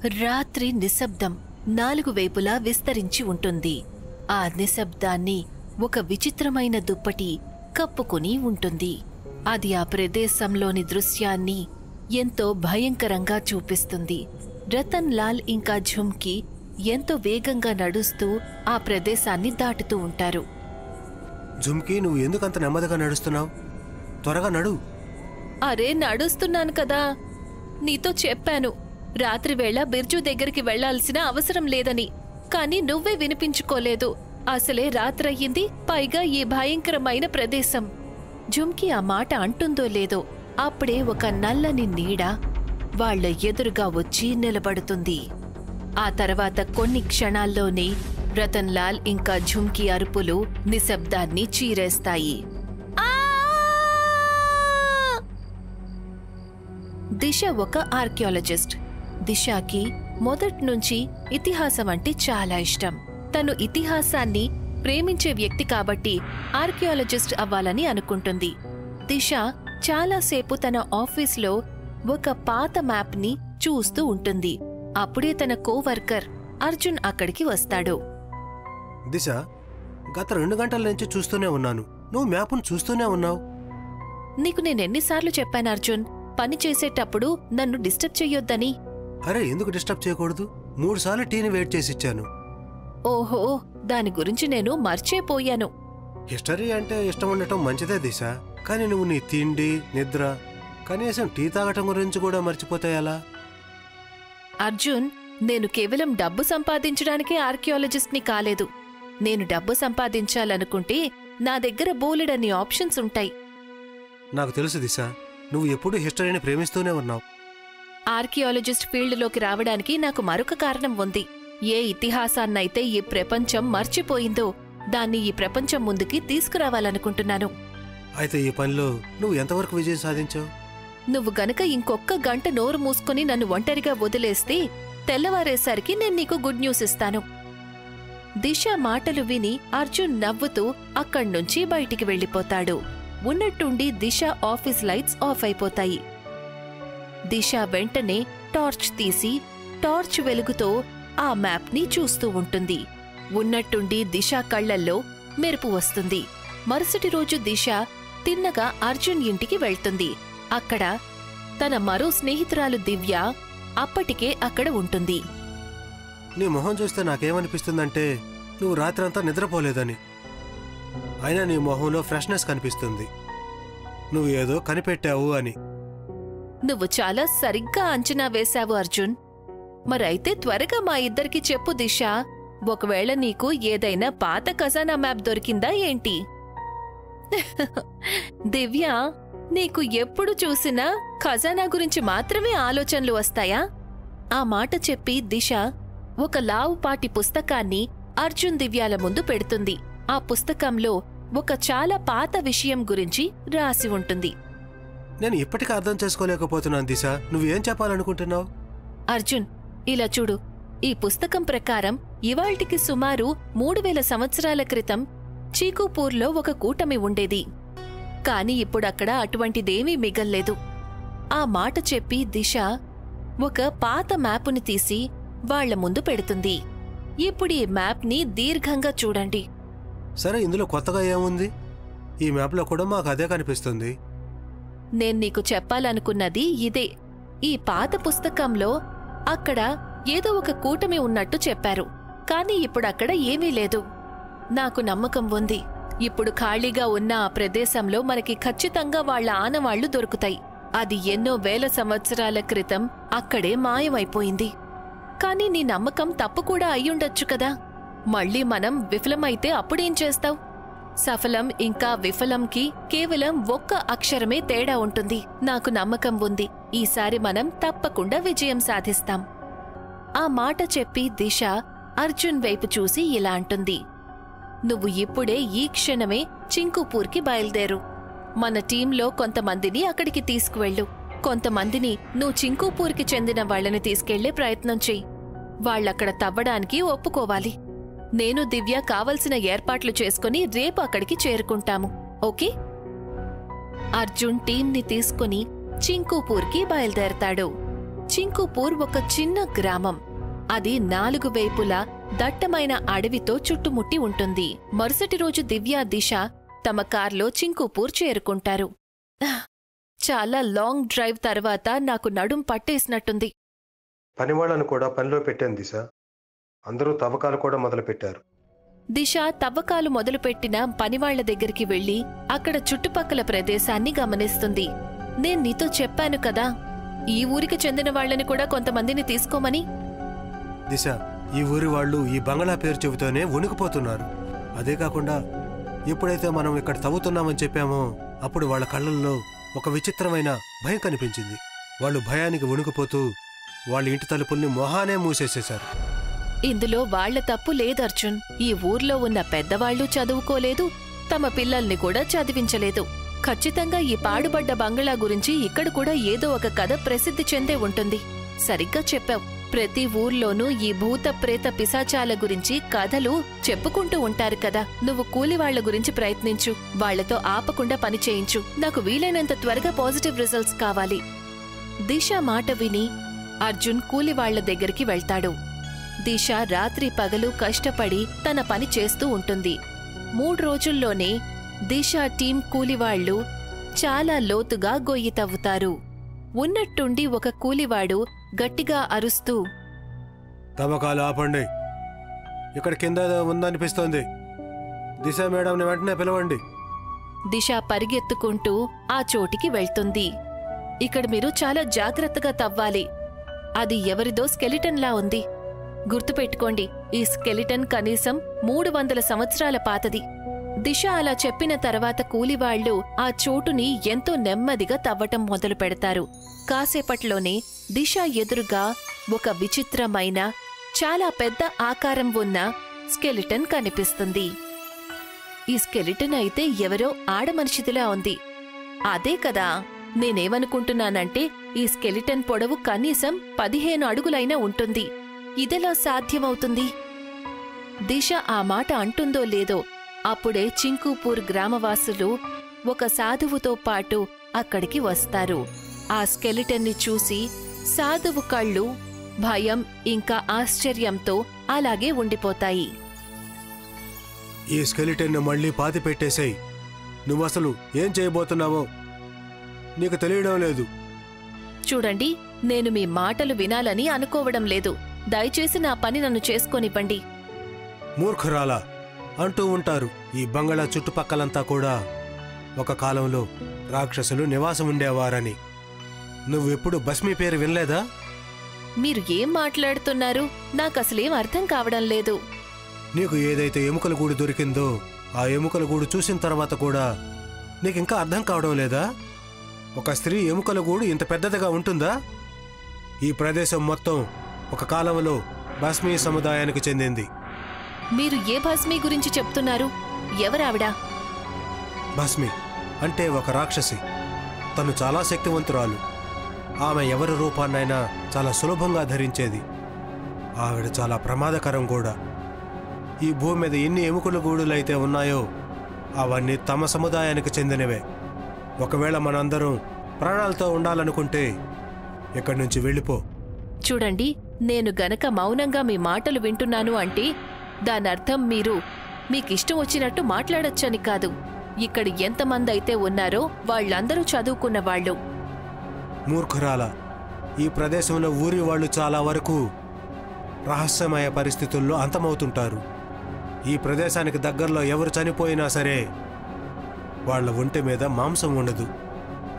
రాత్రి నిశ్శబ్దం నాలుగు వైపులా విస్తరించి ఉంటుంది. ఆ నిశ్శబ్దాన్ని ఒక విచిత్రమైన దుప్పటి కప్పుకుని ఉంటుంది. అది ఆ ప్రదేశంలోని దృశ్యాన్ని ఎంతో భయంకరంగా చూపిస్తుంది. రతన్ లాల్ ఇంకా ఝుమ్కీ ఎంతో వేగంగా నడుస్తూ ఆ ప్రదేశాన్ని దాటుతూ ఉంటారు. ఝుమ్కీ, నువ్వు ఎందుకంత నెమ్మదిగా నడుస్తున్నావు? త్వరగా నడు. అరే, నడుస్తున్నాను కదా. నీతో చెప్పాను రాత్రివేళ బిర్జు దగ్గరికి వెళ్లాల్సిన అవసరం లేదని. కాని నువ్వే వినిపించుకోలేదు. అసలే రాత్రయ్యింది, పైగా ఈ భయంకరమైన ప్రదేశం. ఝుమ్కీ ఆ మాట అంటుందో లేదో అప్పుడే ఒక నల్లని నీడ వాళ్ల ఎదురుగా వచ్చి నిలబడుతుంది. ఆ తర్వాత కొన్ని క్షణాల్లోనే రతన్ లాల్ ఇంకా ఝుమ్కీ అరుపులు నిశ్శబ్దాన్ని చీరేస్తాయి. దిశ ఒక ఆర్కియాలజిస్ట్. దిశాకి మొదట్నుంచి ఇతిహాసం అంటే చాలా ఇష్టం. తను ఇతిహాసాన్ని ప్రేమించే వ్యక్తి కాబట్టి ఆర్కియాలజిస్ట్ అవ్వాలని అనుకుంటుంది. దిశ చాలాసేపు తన ఆఫీస్లో ఒక పాత మ్యాప్ని చూస్తూ ఉంటుంది. అప్పుడే తన కోవర్కర్ అర్జున్ అక్కడికి వస్తాడు. దిశ, గత 2 గంటల నుంచి చూస్తూనే ఉన్నాను. నువ్వు మ్యాప్ను చూస్తూనే ఉన్నావు. నీకు నేనెన్నిసార్లు చెప్పాను అర్జున్, పని చేసేటప్పుడు నన్ను డిస్టర్బ్ చెయ్యొద్దని. అరే, ఎందుకు డిస్టర్బ్ చేయకూడదు? 3 సార్లు టీని వెయిట్ చేసి ఇచ్చాను. ఓహో, దాని గురించి నేను మర్చిపోయాను. హిస్టరీ అంటే ఇష్టం ఉండటం మంచిదే దిశ. కానీ నువ్వు నీ తిండి, నిద్ర, కనీసం టీ తాగటం గురించి కూడా మర్చిపోతే ఎలా? అర్జున్, నేను కేవలం డబ్బు సంపాదించడానికే ఆర్కియాలజిస్ట్ని కాలేదు. నేను డబ్బు సంపాదించాలనుకుంటే నా దగ్గర బోలెడన్ని ఆప్షన్స్ ఉంటాయి. నాకు తెలుసు దిశ, నువ్వు ఎప్పుడూ హిస్టరీని ప్రేమిస్తూనే ఉన్నావు. ఆర్కియాలజిస్ట్ ఫీల్డ్లోకి రావడానికి నాకు మరొక కారణం ఉంది. ఏ ఇతిహాసాన్నైతే ఈ ప్రపంచం మర్చిపోయిందో దాన్ని ఈ ప్రపంచం ముందుకి తీసుకురావాలనుకుంటున్నాను. అయితే ఈ పనిలో నువ్వు ఎంతవరకు విజయం సాధించావు? నువ్వు గనక ఇంకొక్క గంట నోరు మూసుకుని నన్ను ఒంటరిగా వదిలేస్తే తెల్లవారేసరికి నేను నీకు గుడ్ న్యూస్ ఇస్తాను. దిశ మాటలు విని అర్జున్ నవ్వుతూ అక్కడ్నుంచి బయటికి వెళ్లిపోతాడు. ఉన్నట్టుండి దిశ ఆఫీస్ లైట్స్ ఆఫ్ అయిపోతాయి. దిశ వెంటనే టార్చ్ తీసి టార్చ్ వెలుగుతో ఆ మ్యాప్ని చూస్తూ ఉంటుంది. ఉన్నట్టుండి దిశ కళ్లల్లో మెరుపు వస్తుంది. మరుసటి రోజు దిశ తిన్నగా అర్జున్ ఇంటికి వెళ్తుంది. అక్కడ తన మరో స్నేహితురాలు దివ్య అప్పటికే అక్కడ ఉంటుంది. నీ మొహం చూస్తే నాకేమనిపిస్తుందంటే నువ్వు రాత్రంతా నిద్రపోలేదని. అయినా నీ మొహంలో ఫ్రెష్నెస్ కనిపిస్తుంది. నువ్వు ఏదో కనిపెట్టావు అని. నువ్వు చాలా సరిగ్గా అంచనా వేశావు అర్జున్. మరైతే త్వరగా మా ఇద్దరికి చెప్పు దిశ. ఒకవేళ నీకు ఏదైనా పాత ఖజానా మ్యాప్ దొరికిందా ఏంటి? దివ్య, నీకు ఎప్పుడు చూసినా ఖజానా గురించి మాత్రమే ఆలోచనలు వస్తాయా? ఆ మాట చెప్పి దిశ ఒక లావుపాటి పుస్తకాన్ని అర్జున్ దివ్యాల ముందు పెడుతుంది. ఆ పుస్తకంలో ఒక చాలా పాత విషయం గురించి రాసి ఉంటుంది. నేను ఇప్పటికీ అర్థం చేసుకోలేకపోతున్నాను దిశ. నువ్వేం చెప్పాలనుకుంటున్నావు? అర్జున్, ఇలా చూడు. ఈ పుస్తకం ప్రకారం ఇవాళ్టికి సుమారు 3000 సంవత్సరాల క్రితం చీకూపూర్లో ఒక కూటమి ఉండేది. కాని ఇప్పుడక్కడ అటువంటిదేమీ మిగల్లేదు. ఆ మాట చెప్పి దిశ ఒక పాత మ్యాపుని తీసి వాళ్ల ముందు పెడుతుంది. ఇప్పుడు ఈ మ్యాప్ని దీర్ఘంగా చూడండి. సరే, ఇందులో కొత్తగా ఏముంది? ఈ మ్యాప్లో కూడా మాకు అదే కనిపిస్తుంది. నేను నీకు చెప్పాలనుకున్నది ఇదే. ఈ పాత పుస్తకంలో అక్కడ ఏదో ఒక కూటమి ఉన్నట్టు చెప్పారు. కాని ఇప్పుడక్కడ ఏమీ లేదు. నాకు నమ్మకం ఉంది, ఇప్పుడు ఖాళీగా ఉన్న ఆ ప్రదేశంలో మనకి ఖచ్చితంగా వాళ్ల ఆనవాళ్లు దొరుకుతాయి. అది ఎన్నో వేల సంవత్సరాల క్రితం అక్కడే మాయమైపోయింది. కాని నీ నమ్మకం తప్పు కూడా అయ్యుండొచ్చు కదా. మళ్లీ మనం విఫలమైతే అప్పుడేం చేస్తావ్? సఫలం ఇంకా విఫలంకి కేవలం ఒక్క అక్షరమే తేడా ఉంటుంది. నాకు నమ్మకం ఉంది, ఈసారి మనం తప్పకుండా విజయం సాధిస్తాం. ఆ మాట చెప్పి దిశ అర్జున్ వైపు చూసి ఇలా అంటుంది. నువ్వు ఇప్పుడే ఈ క్షణమే చింకూపూర్కి బయలుదేరు. మన టీంలో కొంతమందిని అక్కడికి తీసుకువెళ్ళు. కొంతమందిని నువ్వు చింకూపూర్కి చెందిన వాళ్లని తీసుకెళ్లే ప్రయత్నం చెయ్యి. వాళ్లక్కడ తవ్వడానికి ఒప్పుకోవాలి. నేను దివ్య కావలసిన ఏర్పాట్లు చేసుకుని రేపు అక్కడికి చేరుకుంటాము. ఓకే? అర్జున్ టీంని తీసుకుని చింకూపూర్కి బయలుదేరతాడు. చింకుపూర్ ఒక చిన్న గ్రామం. అది 4 వైపులా దట్టమైన అడవితో చుట్టుముట్టి ఉంటుంది. మరుసటి రోజు దివ్య, దిశ తమ కార్లో చింకుపూర్ చేరుకుంటారు. చాలా లాంగ్ డ్రైవ్ తర్వాత నాకు నడుం పట్టేసినట్టుంది. పనివాళ్లను కూడా పనిలో పెట్టాను దిశ. అందరూ తవ్వకాలు కూడా మొదలుపెట్టారు. దిశ తవ్వకాలు మొదలుపెట్టిన పనివాళ్ల దగ్గరికి వెళ్లి అక్కడ చుట్టుపక్కల ప్రదేశాన్ని గమనిస్తుంది. నేను నీతో చెప్పాను కదా, ఈ ఊరికి చెందిన వాళ్లని కూడా కొంతమందిని తీసుకోమని. దిశ, ఈ ఊరి వాళ్ళు ఈ బంగళా పేరు చెబుతూనే వణికిపోతున్నారు. అదే కాకుండా ఎప్పుడైతే మనం ఇక్కడ తవ్వుతున్నామని చెప్పామో అప్పుడు వాళ్ళ కళ్ళల్లో ఒక విచిత్రమైన భయం కనిపించింది. వాళ్ళు భయానికి వణికిపోతూ వాళ్ళ ఇంటి తలుపుల్ని మొహానే మూసేసేశారు. ఇందులో వాళ్ల తప్పు లేదర్జున్. ఈ ఊర్లో ఉన్న పెద్దవాళ్లు చదువుకోలేదు, తమ పిల్లల్ని కూడా చదివించలేదు. ఖచ్చితంగా ఈ పాడుబడ్డ బంగళా గురించి ఇక్కడ కూడా ఏదో ఒక కథ ప్రసిద్ధి చెందే ఉంటుంది. సరిగ్గా చెప్పావు. ప్రతి ఊర్లోనూ ఈ భూత ప్రేత పిశాచాల గురించి కథలు చెప్పుకుంటూ ఉంటారు కదా. నువ్వు కూలివాళ్ల గురించి ప్రయత్నించు, వాళ్లతో ఆపకుండా పని చేయించు. నాకు వీలైనంత త్వరగా పాజిటివ్ రిజల్ట్స్ కావాలి. దిశ మాట విని అర్జున్ కూలివాళ్ల దగ్గరికి వెళ్తాడు. దిశ రాత్రి పగలు కష్టపడి తన పని చేస్తూ ఉంటుంది. 3 రోజుల్లోనే దిశ టీం కూలివాళ్లు చాలా లోతుగా గొయ్యి తవ్వుతారు. ఉన్నట్టుండి ఒక కూలివాడు గట్టిగా అరుస్తూ, తవ్వకాలు ఆపండి, ఇక్కడ కింద ఉందనిపిస్తోంది. దిశ మేడంని వెంటనే పిలవండి. దిశ పరిగెత్తుకుంటూ ఆ చోటికి వెళ్తుంది. ఇక్కడ మీరు చాలా జాగ్రత్తగా తవ్వాలి. అది ఎవరిదో స్కెలిటన్లా ఉంది. గుర్తుపెట్టుకోండి, ఈ స్కెలిటన్ కనీసం 300 సంవత్సరాల పాతది. దిశ అలా చెప్పిన తర్వాత కూలివాళ్లు ఆ చోటుని ఎంతో నెమ్మదిగా తవ్వటం మొదలు పెడతారు. కాసేపట్లోనే దిశ ఎదురుగా ఒక విచిత్రమైన, చాలా పెద్ద ఆకారం ఉన్న స్కెలిటన్ కనిపిస్తుంది. ఈ స్కెలిటన్ అయితే ఎవరో ఆడమనిషిదిలా ఉంది. అదే కదా, నేనేమనుకుంటున్నానంటే ఈ స్కెలిటన్ పొడవు కనీసం 15 అడుగులైనా ఉంటుంది. ఇదెలా సాధ్యమవుతుంది? దిశ ఆ మాట అంటుందో లేదో అప్పుడే చింకుపూర్ గ్రామవాసులు ఒక సాధువుతో పాటు అక్కడికి వస్తారు. ఆ స్కెలిటన్ని చూసి సాధువు కళ్ళు భయం ఇంకా ఆశ్చర్యంతో అలాగే ఉండిపోతాయి. ఈ స్కెలిటన్ను మళ్లీ పాతి పెట్టేశాయి. నువ్వసలు ఏం చేయబోతున్నావో నీకు తెలియడం లేదు. చూడండి, నేను మీ మాటలు వినాలని అనుకోవడం లేదు. దయచేసి నా పని నన్ను చేసుకోనివ్వండి. మూర్ఖురాలా అంటూ ఉంటారు. ఈ బంగళా చుట్టుపక్కలంతా కూడా ఒక కాలంలో రాక్షసులు నివాసం ఉండేవారని. నువ్వెప్పుడు భస్మీ పేరు వినలేదా? మీరు ఏం మాట్లాడుతున్నారు? నాకసలేం అర్థం కావడం లేదు. నీకు ఏదైతే ఎముకల గూడు దొరికిందో ఆ ఎముకల గూడు చూసిన తర్వాత కూడా నీకింకా అర్థం కావడం లేదా? ఒక స్త్రీ ఎముకల గూడు ఇంత పెద్దదిగా ఉంటుందా? ఈ ప్రదేశం మొత్తం ఒక కాలంలో భస్మీ సముదాయానికి చెందింది. మీరు ఏ భస్మీ గురించి చెప్తున్నారు? ఎవరావిడ? భస్మి అంటే ఒక రాక్షసి. తను చాలా శక్తివంతురాలు. ఆమె ఎవరి రూపాన్నైనా చాలా సులభంగా ధరించేది. ఆవిడ చాలా ప్రమాదకరం కూడా. ఈ భూమి మీద ఎన్ని ఎముకల గూడులైతే ఉన్నాయో అవన్నీ తమ సముదాయానికి చెందినవే. ఒకవేళ మనందరం ప్రాణాలతో ఉండాలనుకుంటే ఇక్కడి నుంచి వెళ్ళిపో. చూడండి, నేను గనక మౌనంగా మీ మాటలు వింటున్నాను అంటే దానర్థం మీరు మీకిష్టం వచ్చినట్టు మాట్లాడొచ్చని కాదు. ఇక్కడ ఎంతమంది అయితే ఉన్నారో వాళ్లందరూ చదువుకున్నవాళ్లు. మూర్ఖురాల, ఈ ప్రదేశంలో ఊరి వాళ్ళు చాలా వరకు రహస్యమయ పరిస్థితుల్లో అంతమవుతుంటారు. ఈ ప్రదేశానికి దగ్గరలో ఎవరు చనిపోయినా సరే వాళ్ల ఒంటి మీద మాంసం ఉండదు.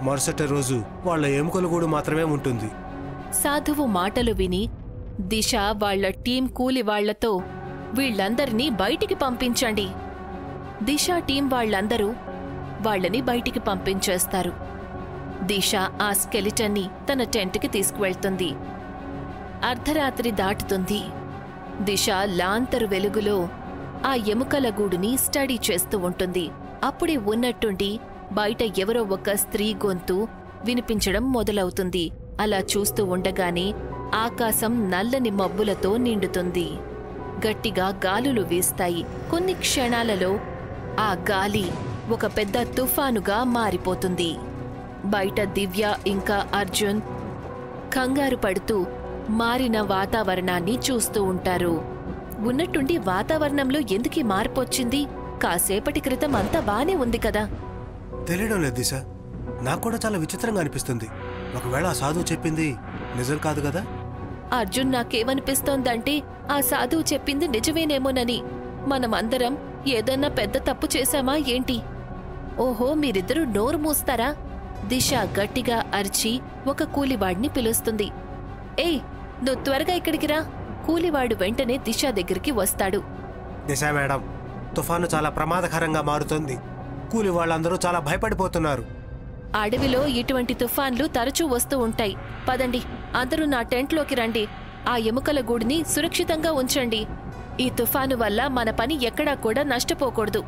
మరుసటి రోజు వాళ్ల ఎముకల గూడు మాత్రమే ఉంటుంది. సాధువు మాటలు విని దిశ వాళ్ల టీం కూలి వాళ్లతో, వీళ్లందరినీ బయటికి పంపించండి. దిశ టీం వాళ్లందరూ వాళ్లని బయటికి పంపించేస్తారు. దిశ ఆ స్కెలిటన్ని తన టెంట్కి తీసుకువెళ్తుంది. అర్ధరాత్రి దాటుతుంది. దిశ లాంతరు వెలుగులో ఆ ఎముకల గూడుని స్టడీ చేస్తూ ఉంటుంది. అప్పుడే ఉన్నట్టుండి బయట ఎవరో ఒక స్త్రీ గొంతు వినిపించడం మొదలవుతుంది. అలా చూస్తూ ఉండగానే ఆకాశం నల్లని మబ్బులతో నిండుతుంది. గట్టిగా గాలులు వీస్తాయి. కొన్ని క్షణాలలో ఆ గాలి ఒక పెద్ద తుఫానుగా మారిపోతుంది. బయట దివ్య ఇంకా అర్జున్ కంగారు పడుతూ మారిన వాతావరణాన్ని చూస్తూ ఉంటారు. ఉన్నట్టుండి వాతావరణంలో ఎందుకీ మార్పు వచ్చింది? కాసేపటి క్రితం అంతా బానే ఉంది కదా. తెలియడం లేదు దిశ. నాకు కూడా చాలా విచిత్రంగా అనిపిస్తుంది. ఒకవేళ ఆ సాధువు చెప్పింది నిజం కాదు కదా? అర్జున్, నాకేమనిపిస్తోందంటే ఆ సాధువు చెప్పింది నిజమేనేమోనని. మనమందరం ఏదన్నా పెద్ద తప్పు చేశామా ఏంటి? ఓహో, మీరిద్దరూ నోరు మూస్తారా? దిశ గట్టిగా అరిచి ఒక కూలివాడిని పిలుస్తుంది. ఏయ్, నువ్వు త్వరగా ఇక్కడికి రా. కూలివాడు వెంటనే దిశ దగ్గరికి వస్తాడు. దిశ మేడం, తుఫాను చాలా ప్రమాదకరంగా మారుతోంది. కూలి వాళ్ళందరూ చాలా భయపడిపోతున్నారు. అడవిలో ఇటువంటి తుఫాన్లు తరచూ వస్తూ ఉంటాయి. పదండి, అందరూ నా టెంట్లోకి రండి. ఆ ఎముకల గూడిని సురక్షితంగా ఉంచండి. ఈ తుఫాను వల్ల మన పని ఎక్కడా కూడా నష్టపోకూడదు.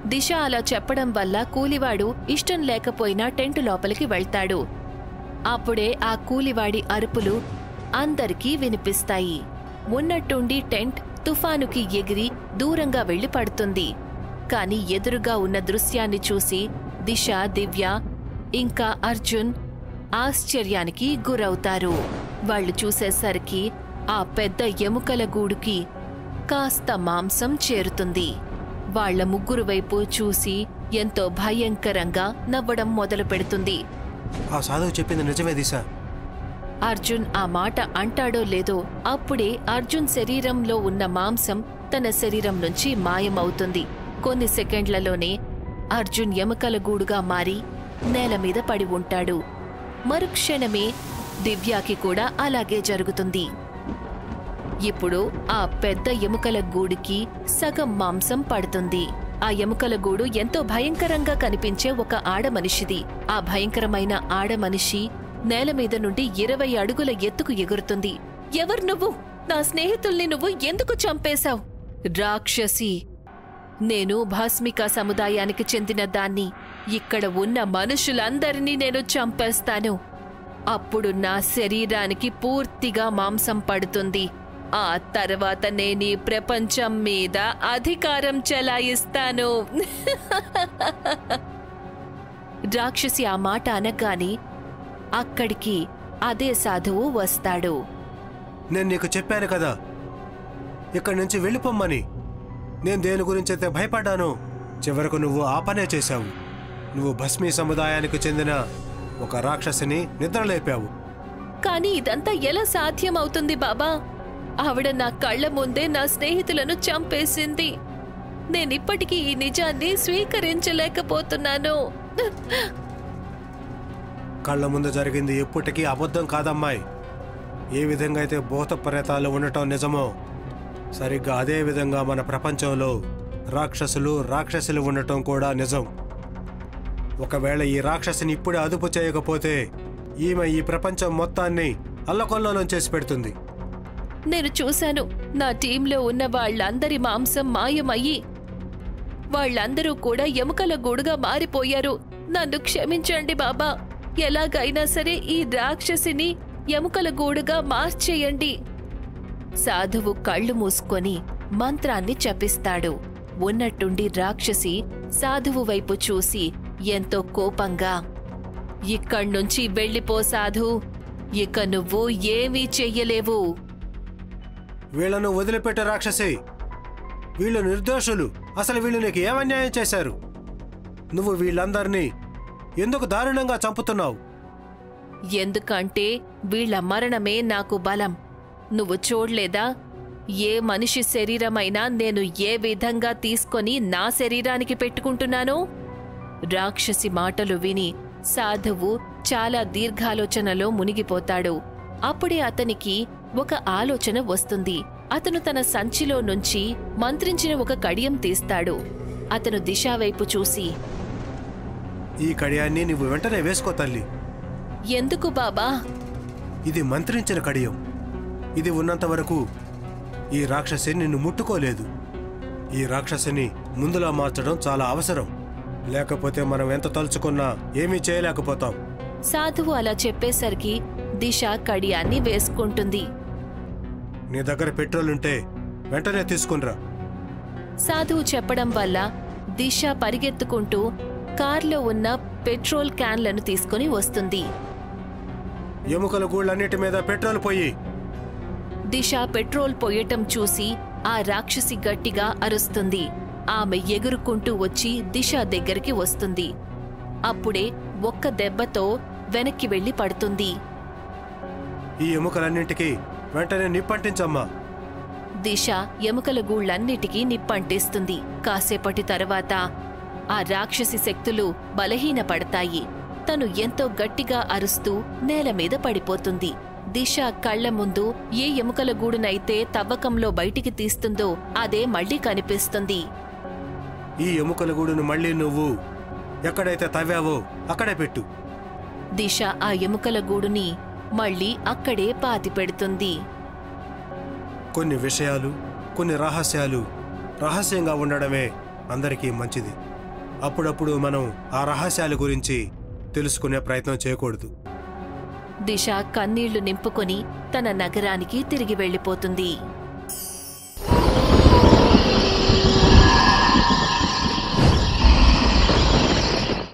దిశ అలా చెప్పడం వల్ల కూలివాడు ఇష్టం లేకపోయినా టెంటు లోపలికి వెళ్తాడు. అప్పుడే ఆ కూలివాడి అరుపులు అందరికీ వినిపిస్తాయి. ఉన్నట్టుండి టెంట్ తుఫానుకి ఎగిరి దూరంగా వెళ్లి పడుతుంది. కాని ఎదురుగా ఉన్న దృశ్యాన్ని చూసి దిశ, దివ్య ఇంకా అర్జున్ ఆశ్చర్యానికి గురవుతారు. వాళ్లు చూసేసరికి ఆ పెద్ద ఎముకల గూడుకి కాస్త మాంసం చేరుతుంది. వాళ్ల ముగ్గురు వైపు చూసి ఎంతో భయంకరంగా నవ్వడం మొదలు పెడుతుంది. ఆ సాధువు చెప్పింది నిజమే దిశ. అర్జున్ ఆ మాట అంటాడో లేదో అప్పుడే అర్జున్ శరీరంలో ఉన్న మాంసం తన శరీరం నుంచి మాయమవుతుంది. కొన్ని సెకండ్లలోనే అర్జున్ ఎముకల గూడుగా మారి నేల మీద పడి ఉంటాడు. మరుక్షణమే దివ్యాకి కూడా అలాగే జరుగుతుంది. ఇప్పుడు ఆ పెద్ద ఎముకల గూడుకి సగం మాంసం పడుతుంది. ఆ ఎముకల గూడు ఎంతో భయంకరంగా కనిపించే ఒక ఆడమనిషిది. ఆ భయంకరమైన ఆడమనిషి నేల మీద నుండి 20 అడుగుల ఎత్తుకు ఎగురుతుంది. ఎవరు నువ్వు? నా స్నేహితుల్ని నువ్వు ఎందుకు చంపేశావు? రాక్షసి! నేను భాస్మిక సముదాయానికి చెందిన దాన్ని. ఇక్కడ ఉన్న మనుషులందరినీ నేను చంపేస్తాను. అప్పుడు నా శరీరానికి పూర్తిగా మాంసం పడుతుంది. ఆ తర్వాత నేను ఈ ప్రపంచం మీద అధికారం చెలాయిస్తాను. రాక్షసి ఆ మాట అనగానే అక్కడికి అదే సాధువు వస్తాడు. నేను నీకు చెప్పాను కదా ఇక్కడి నుంచి వెళ్ళిపోమ్మని. నేను దేని గురించైతే భయపడ్డానో చివరకు నువ్వు ఆ పనే చేశావు. నువ్వు భస్మీ సముదాయానికి చెందిన ఒక రాక్షసిని నిద్రలేపావు. కాని ఇదంతా ఎలా సాధ్యమవుతుంది బాబా? ఆవిడ నా కళ్ల ముందే నా స్నేహితులను చంపేసింది. నేనిప్పటికీ ఈ నిజాన్ని స్వీకరించలేకపోతున్నాను. కళ్ల ముందు జరిగింది ఎప్పటికీ అబద్ధం కాదమ్మాయి. ఏ విధంగా అయితే భూత ప్రేతాలు ఉండటం నిజమో సరిగ్గా అదే విధంగా మన ప్రపంచంలో రాక్షసులు ఉండటం కూడా నిజం. ఒకవేళ ఈ రాక్షసిని ఇప్పుడే అదుపు చేయకపోతే ఈమె ఈ ప్రపంచం మొత్తాన్ని అల్లకొల్లోలం చేసి పెడుతుంది. నేను చూశాను. నా టీంలో ఉన్న వాళ్ళందరి మాంసం మాయమయ్యి వాళ్ళందరూ కూడా ఎముకల గూడుగా మారిపోయారు. నన్ను క్షమించండి బాబా. ఎలాగైనా సరే ఈ రాక్షసిని ఎముకల గూడుగా మార్చేయండి. సాధువు కళ్ళు మూసుకొని మంత్రాన్ని జపిస్తాడు. ఉన్నట్టుండి రాక్షసి సాధువు వైపు చూసి ఎంతో కోపంగా, ఇక్కడ్నుంచి వెళ్ళిపో సాధు. ఇక నువ్వు ఏమీ చెయ్యలేవు. వీళ్లను వదిలిపెట్టే రాక్షసి. వీళ్ళు నిర్దోషులు. అసలు వీళ్ళు నీకు ఏమన్యాయం చేశారు? నువ్వు వీళ్ళందరినీ ఎందుకు దారుణంగా చంపుతున్నావు? ఎందుకంటే వీళ్ల మరణమే నాకు బలం. నువ్వు చూడ్లేదా? ఏ మనిషి శరీరమైనా నేను ఏ విధంగా తీసుకొని నా శరీరానికి పెట్టుకుంటున్నానో? రాక్షసి మాటలు విని సాధువు చాలా దీర్ఘాలోచనలో మునిగిపోతాడు. అప్పుడే అతనికి ఒక ఆలోచన వస్తుంది. అతను తన సంచిలో నుంచి మంత్రించిన ఒక కడియం తీస్తాడు. అతను దిశ వైపు చూసి, ఈ కడియాన్ని నువ్వు వెంటనే వేసుకో తల్లి. ఎందుకు బాబా? ఇది మంత్రించిన కడియం. ఇది ఉన్నంత వరకు ఈ రాక్షసి నిన్ను ముట్టుకోలేదు. ఈ రాక్షసిని ముందులా మార్చడం చాలా అవసరం. లేకపోతే మనం ఎంత తలుచుకున్నా ఏమీ చేయలేకపోతాం. సాధువు అలా చెప్పేసరికి దిశ కడియాన్ని వేసుకుంటుంది. నీ దగ్గర పెట్రోల్ ఉంటే వెంటనే తీసుకునిరా. సాధువు చెప్పడం వల్ల దిశ పరిగెత్తుకుంటూ కార్లో ఉన్న పెట్రోల్ క్యాన్లను తీసుకుని వస్తుంది. ఎముకల గూళ్ళన్నిటి మీద పెట్రోల్ పోయి. దిశ పెట్రోల్ పొయ్యటం చూసి ఆ రాక్షసి గట్టిగా అరుస్తుంది. ఆమె ఎగురుకుంటూ వచ్చి దిశ దగ్గరికి వస్తుంది. అప్పుడే ఒక్క దెబ్బతో వెనక్కి వెళ్లి పడుతుంది. ఈ ఎముకలన్నింటికి వెంటనే నిప్పంటించమ్మా. దిశ ఎముకల గూళ్ళన్నిటికీ నిప్పంటిస్తుంది. కాసేపటి తర్వాత ఆ రాక్షసి శక్తులు బలహీనపడతాయి. తను ఎంతో గట్టిగా అరుస్తూ నేలమీద పడిపోతుంది. దిశ కళ్ల ముందు ఏ ఎముకల గూడునైతే తవ్వకంలో బయటికి తీస్తుందో అదే మళ్లీ కనిపిస్తుంది. ఈ ఎముకల గూడును మళ్ళీ నువ్వు ఎక్కడైతే తవ్వావో అక్కడే పెట్టు. దిశ ఆ ఎముకల గూడుని మళ్లీ అక్కడే పాతిపెడుతుంది. కొన్ని విషయాలు, కొన్ని రహస్యాలు రహస్యంగా ఉండడమే అందరికీ మంచిది. అప్పుడప్పుడు మనం ఆ రహస్యాల గురించి తెలుసుకునే ప్రయత్నం చేయకూడదు. దిశ కన్నీళ్లు నింపుకొని తన నగరానికి తిరిగి వెళ్ళిపోతుంది.